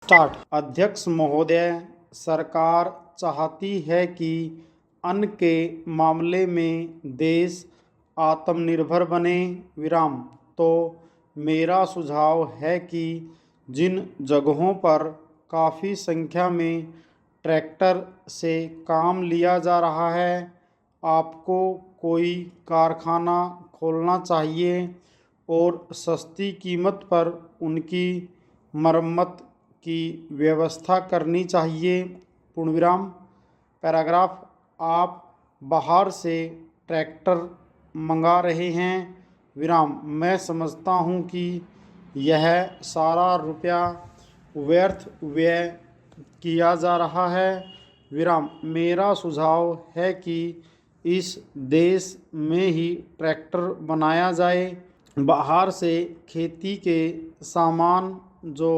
Start. अध्यक्ष महोदय, सरकार चाहती है कि अन्न के मामले में देश आत्मनिर्भर बने। तो मेरा सुझाव है कि जिन जगहों पर काफ़ी संख्या में ट्रैक्टर से काम लिया जा रहा है, आपको कोई कारखाना खोलना चाहिए और सस्ती कीमत पर उनकी मरम्मत की व्यवस्था करनी चाहिए। पैराग्राफ। आप बाहर से ट्रैक्टर मंगा रहे हैं। मैं समझता हूँ कि यह सारा रुपया व्यर्थ व्यय किया जा रहा है। मेरा सुझाव है कि इस देश में ही ट्रैक्टर बनाया जाए। बाहर से खेती के सामान जो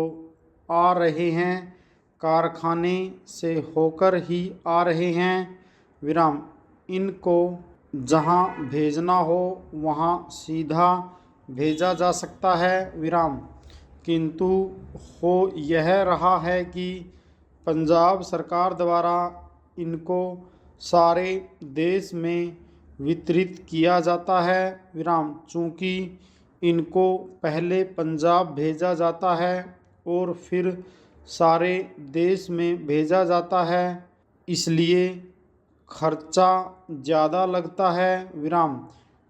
आ रहे हैं, कारखाने से होकर ही आ रहे हैं। इनको जहां भेजना हो वहां सीधा भेजा जा सकता है। किंतु हो यह रहा है कि पंजाब सरकार द्वारा इनको सारे देश में वितरित किया जाता है। चूँकि इनको पहले पंजाब भेजा जाता है और फिर सारे देश में भेजा जाता है, इसलिए खर्चा ज़्यादा लगता है।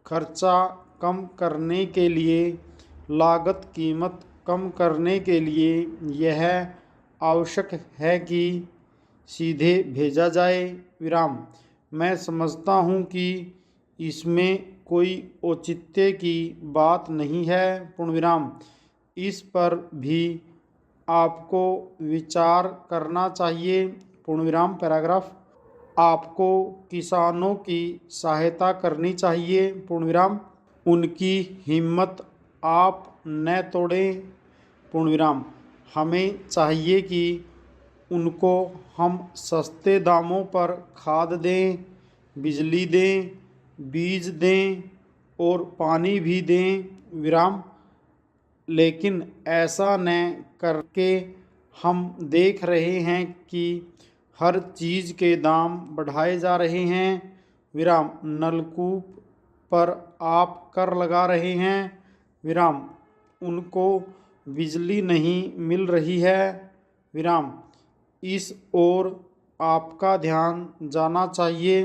खर्चा कम करने के लिए, लागत कीमत कम करने के लिए यह आवश्यक है कि सीधे भेजा जाए। मैं समझता हूँ कि इसमें कोई औचित्य की बात नहीं है। इस पर भी आपको विचार करना चाहिए। पैराग्राफ। आपको किसानों की सहायता करनी चाहिए। उनकी हिम्मत आप न तोड़ें। हमें चाहिए कि उनको हम सस्ते दामों पर खाद दें, बिजली दें, बीज दें और पानी भी दें। लेकिन ऐसा न करके हम देख रहे हैं कि हर चीज़ के दाम बढ़ाए जा रहे हैं। नलकूप पर आप कर लगा रहे हैं। उनको बिजली नहीं मिल रही है। इस ओर आपका ध्यान जाना चाहिए।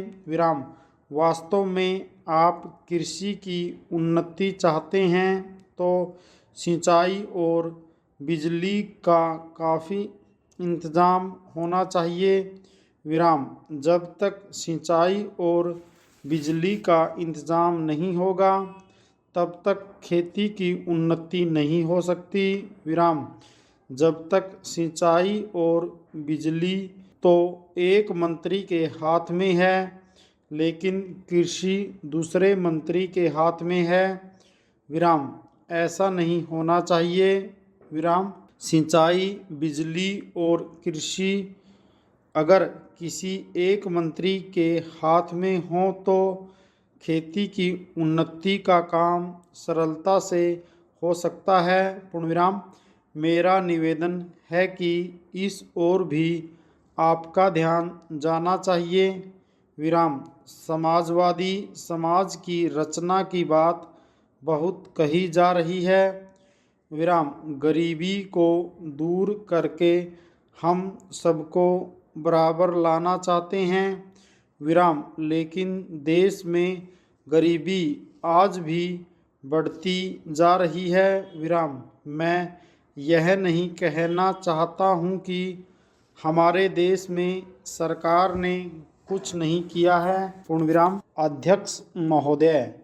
वास्तव में आप कृषि की उन्नति चाहते हैं तो सिंचाई और बिजली का काफ़ी इंतज़ाम होना चाहिए। जब तक सिंचाई और बिजली का इंतज़ाम नहीं होगा, तब तक खेती की उन्नति नहीं हो सकती। जब तक सिंचाई और बिजली तो एक मंत्री के हाथ में है, लेकिन कृषि दूसरे मंत्री के हाथ में है। ऐसा नहीं होना चाहिए। सिंचाई, बिजली और कृषि अगर किसी एक मंत्री के हाथ में हो तो खेती की उन्नति का काम सरलता से हो सकता है। मेरा निवेदन है कि इस ओर भी आपका ध्यान जाना चाहिए। समाजवादी समाज की रचना की बात बहुत कही जा रही है। गरीबी को दूर करके हम सबको बराबर लाना चाहते हैं। लेकिन देश में गरीबी आज भी बढ़ती जा रही है। मैं यह नहीं कहना चाहता हूँ कि हमारे देश में सरकार ने कुछ नहीं किया है। अध्यक्ष महोदय,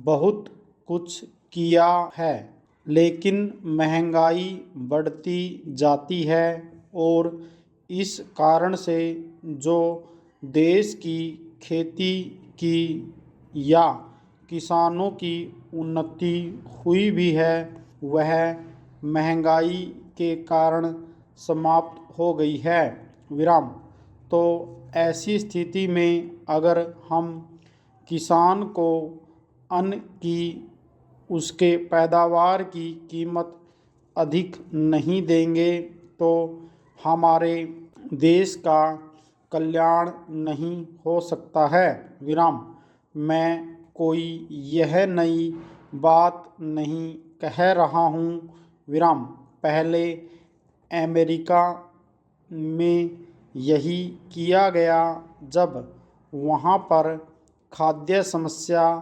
बहुत कुछ किया है, लेकिन महंगाई बढ़ती जाती है और इस कारण से जो देश की खेती की या किसानों की उन्नति हुई भी है, वह महंगाई के कारण समाप्त हो गई है। तो ऐसी स्थिति में अगर हम किसान को अन्न की, उसके पैदावार की कीमत अधिक नहीं देंगे तो हमारे देश का कल्याण नहीं हो सकता है। विराम। मैं कोई यह नई बात नहीं कह रहा हूँ। विराम। पहले अमेरिका में यही किया गया जब वहाँ पर खाद्य समस्या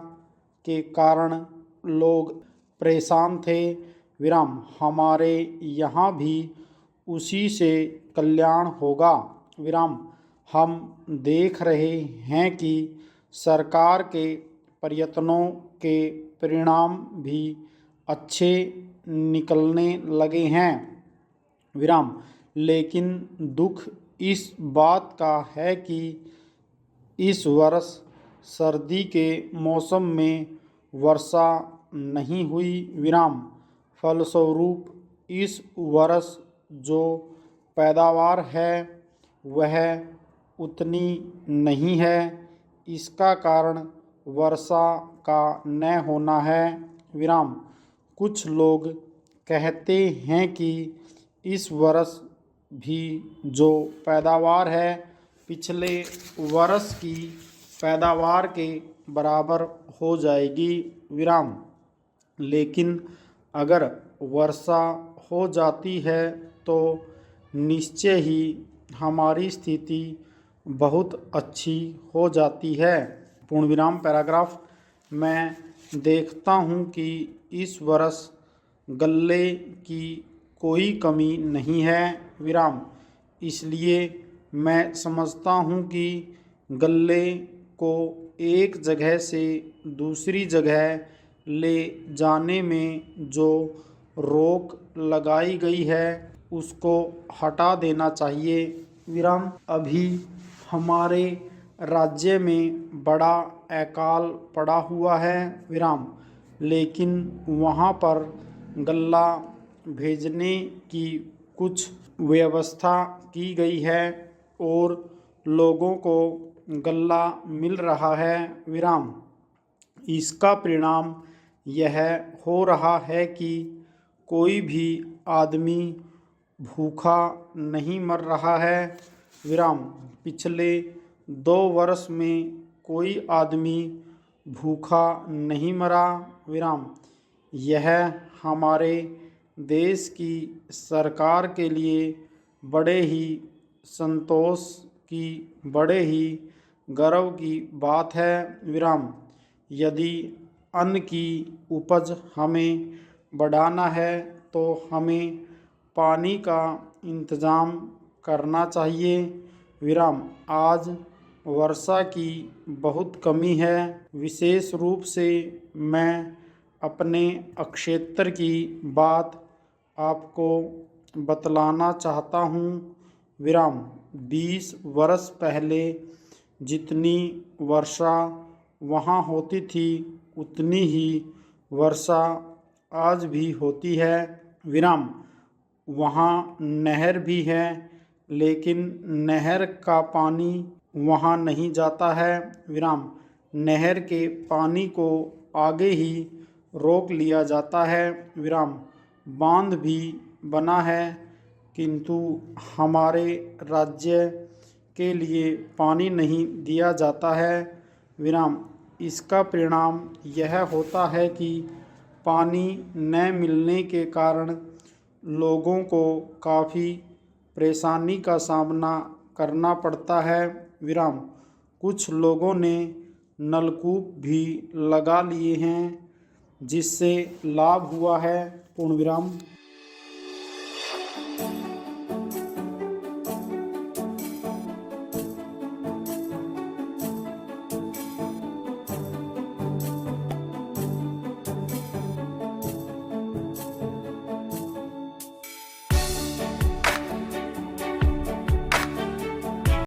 के कारण लोग परेशान थे। विराम। हमारे यहाँ भी उसी से कल्याण होगा। विराम। हम देख रहे हैं कि सरकार के प्रयत्नों के परिणाम भी अच्छे निकलने लगे हैं। विराम। लेकिन दुख इस बात का है कि इस वर्ष सर्दी के मौसम में वर्षा नहीं हुई। विराम। फलस्वरूप इस वर्ष जो पैदावार है वह उतनी नहीं है। इसका कारण वर्षा का न होना है। विराम। कुछ लोग कहते हैं कि इस वर्ष भी जो पैदावार है पिछले वर्ष की पैदावार के बराबर हो जाएगी। विराम। लेकिन अगर वर्षा हो जाती है तो निश्चय ही हमारी स्थिति बहुत अच्छी हो जाती है। पूर्ण विराम। पैराग्राफ। मैं देखता हूँ कि इस वर्ष गल्ले की कोई कमी नहीं है। विराम। इसलिए मैं समझता हूँ कि गल्ले को एक जगह से दूसरी जगह ले जाने में जो रोक लगाई गई है उसको हटा देना चाहिए। विराम। अभी हमारे राज्य में बड़ा अकाल पड़ा हुआ है। विराम। लेकिन वहाँ पर गल्ला भेजने की कुछ व्यवस्था की गई है और लोगों को गल्ला मिल रहा है। विराम। इसका परिणाम यह हो रहा है कि कोई भी आदमी भूखा नहीं मर रहा है। विराम। पिछले 2 वर्ष में कोई आदमी भूखा नहीं मरा। विराम। यह हमारे देश की सरकार के लिए बड़े ही संतोष की, बड़े ही गर्व की बात है। विराम। यदि अन्न की उपज हमें बढ़ाना है तो हमें पानी का इंतज़ाम करना चाहिए। विराम। आज वर्षा की बहुत कमी है। विशेष रूप से मैं अपने क्षेत्र की बात आपको बतलाना चाहता हूँ। विराम। 20 वर्ष पहले जितनी वर्षा वहाँ होती थी उतनी ही वर्षा आज भी होती है। विराम। वहाँ नहर भी है लेकिन नहर का पानी वहाँ नहीं जाता है। विराम। नहर के पानी को आगे ही रोक लिया जाता है। विराम। बांध भी बना है किंतु हमारे राज्य के लिए पानी नहीं दिया जाता है। विराम। इसका परिणाम यह होता है कि पानी न मिलने के कारण लोगों को काफ़ी परेशानी का सामना करना पड़ता है। विराम। कुछ लोगों ने नलकूप भी लगा लिए हैं जिससे लाभ हुआ है। पूर्ण विराम।